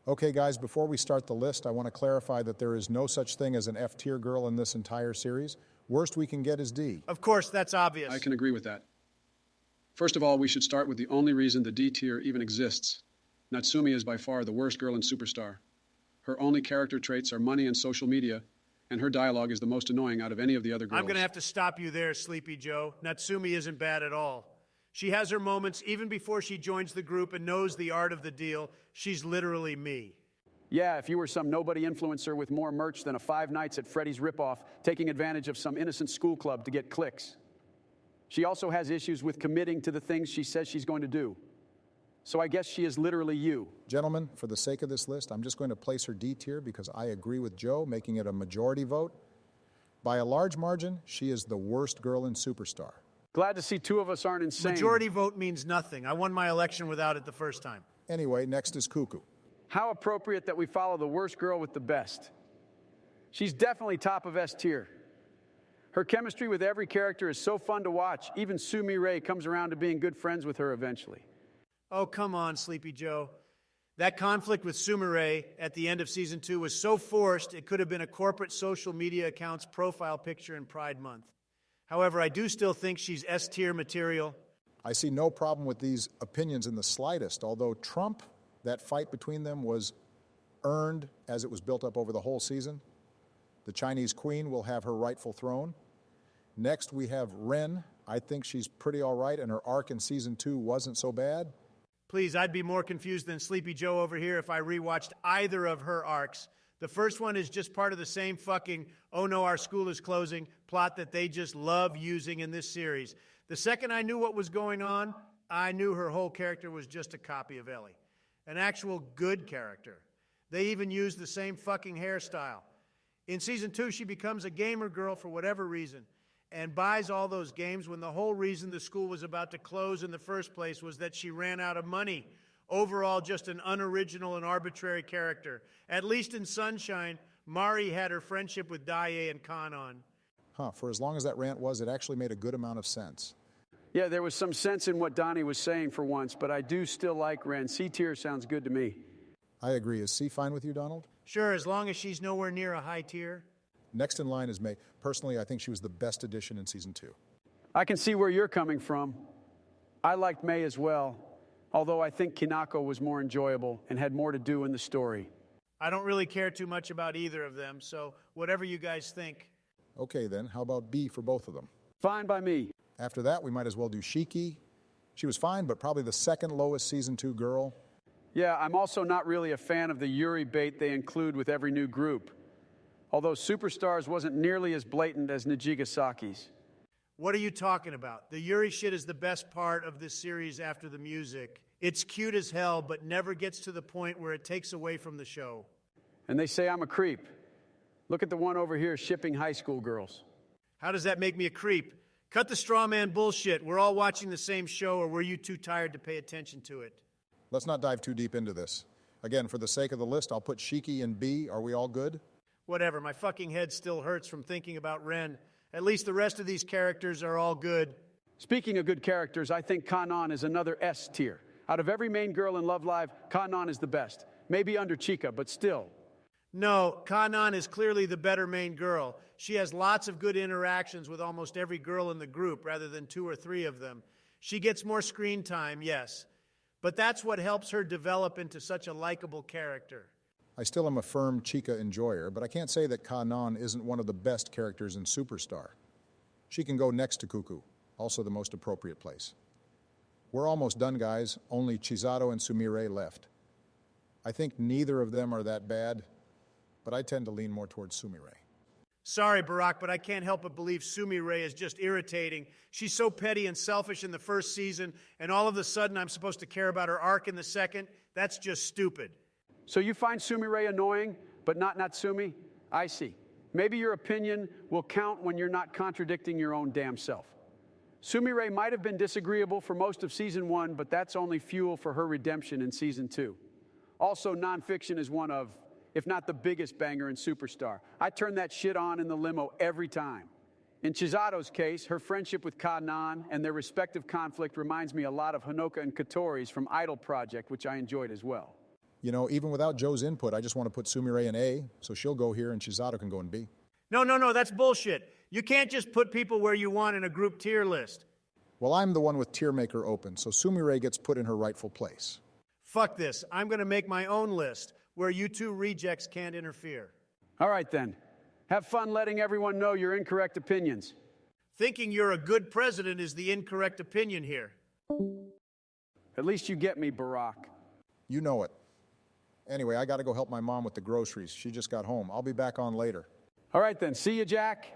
Okay, guys, before we start the list, I want to clarify that there is no such thing as an F-tier girl in this entire series. Worst we can get is D. Of course, that's obvious. I can agree with that. First of all, we should start with the only reason the D tier even exists. Natsumi is by far the worst girl in Superstar. Her only character traits are money and social media, and her dialogue is the most annoying out of any of the other girls. I'm going to have to stop you there, Sleepy Joe. Natsumi isn't bad at all. She has her moments even before she joins the group and knows the art of the deal. She's literally me. Yeah, if you were some nobody influencer with more merch than a Five Nights at Freddy's ripoff, taking advantage of some innocent school club to get clicks. She also has issues with committing to the things she says she's going to do. So I guess she is literally you. Gentlemen, for the sake of this list, I'm just going to place her D tier because I agree with Joe, making it a majority vote. By a large margin, she is the worst girl in Superstar. Glad to see two of us aren't insane. Majority vote means nothing. I won my election without it the first time. Anyway, next is Cuckoo. How appropriate that we follow the worst girl with the best. She's definitely top of S tier. Her chemistry with every character is so fun to watch. Even Sumi Ray comes around to being good friends with her eventually. Oh, come on, Sleepy Joe. That conflict with Sumire at the end of Season 2 was so forced it could have been a corporate social media account's profile picture in Pride Month. However, I do still think she's S-tier material. I see no problem with these opinions in the slightest, although Trump, that fight between them was earned as it was built up over the whole season. The Chinese queen will have her rightful throne. Next, we have Ren. I think she's pretty all right, and her arc in Season 2 wasn't so bad. Please, I'd be more confused than Sleepy Joe over here if I rewatched either of her arcs. The first one is just part of the same fucking, oh no, our school is closing, plot that they just love using in this series. The second I knew what was going on, I knew her whole character was just a copy of Ellie. An actual good character. They even used the same fucking hairstyle. In Season 2, she becomes a gamer girl for whatever reason and buys all those games when the whole reason the school was about to close in the first place was that she ran out of money. Overall, just an unoriginal and arbitrary character. At least in Sunshine, Mari had her friendship with Daiei and Kanon. For as long as that rant was, it actually made a good amount of sense. Yeah, there was some sense in what Donnie was saying for once, but I do still like Ren. C tier sounds good to me. I agree. Is C fine with you, Donald? Sure, as long as she's nowhere near a high tier. Next in line is May. Personally, I think she was the best addition in Season 2. I can see where you're coming from. I liked May as well, although I think Kinako was more enjoyable and had more to do in the story. I don't really care too much about either of them, so whatever you guys think. Okay, then. How about B for both of them? Fine by me. After that, we might as well do Shiki. She was fine, but probably the second lowest Season 2 girl. Yeah, I'm also not really a fan of the Yuri bait they include with every new group. Although Superstars wasn't nearly as blatant as Nijigasaki's. What are you talking about? The Yuri shit is the best part of this series after the music. It's cute as hell, but never gets to the point where it takes away from the show. And they say I'm a creep. Look at the one over here shipping high school girls. How does that make me a creep? Cut the straw man bullshit. We're all watching the same show, or were you too tired to pay attention to it? Let's not dive too deep into this. Again, for the sake of the list, I'll put Shiki in B. Are we all good? Whatever, my fucking head still hurts from thinking about Ren. At least the rest of these characters are all good. Speaking of good characters, I think Kanon is another S tier. Out of every main girl in Love Live, Kanon is the best. Maybe under Chika, but still. No, Kanon is clearly the better main girl. She has lots of good interactions with almost every girl in the group rather than 2 or 3 of them. She gets more screen time, yes. But that's what helps her develop into such a likable character. I still am a firm Chika enjoyer, but I can't say that Kanon isn't one of the best characters in Superstar. She can go next to Cuckoo, also the most appropriate place. We're almost done, guys. Only Chisato and Sumire left. I think neither of them are that bad, but I tend to lean more towards Sumire. Sorry, Barack, but I can't help but believe Sumire is just irritating. She's so petty and selfish in the first season, and all of a sudden I'm supposed to care about her arc in the second? That's just stupid. So you find Sumire annoying, but not Natsumi? I see. Maybe your opinion will count when you're not contradicting your own damn self. Sumire might have been disagreeable for most of Season 1, but that's only fuel for her redemption in Season 2. Also, nonfiction is one of, if not the biggest banger in Superstar. I turn that shit on in the limo every time. In Chisato's case, her friendship with Kanon and their respective conflict reminds me a lot of Hanoka and Katori's from Idol Project, which I enjoyed as well. You know, even without Joe's input, I just want to put Sumire in A, so she'll go here and Shizato can go in B. No, that's bullshit. You can't just put people where you want in a group tier list. Well, I'm the one with tier maker open, so Sumire gets put in her rightful place. Fuck this. I'm going to make my own list where you two rejects can't interfere. All right, then. Have fun letting everyone know your incorrect opinions. Thinking you're a good president is the incorrect opinion here. At least you get me, Barack. You know it. Anyway, I got to go help my mom with the groceries. She just got home. I'll be back on later. All right, then. See you, Jack.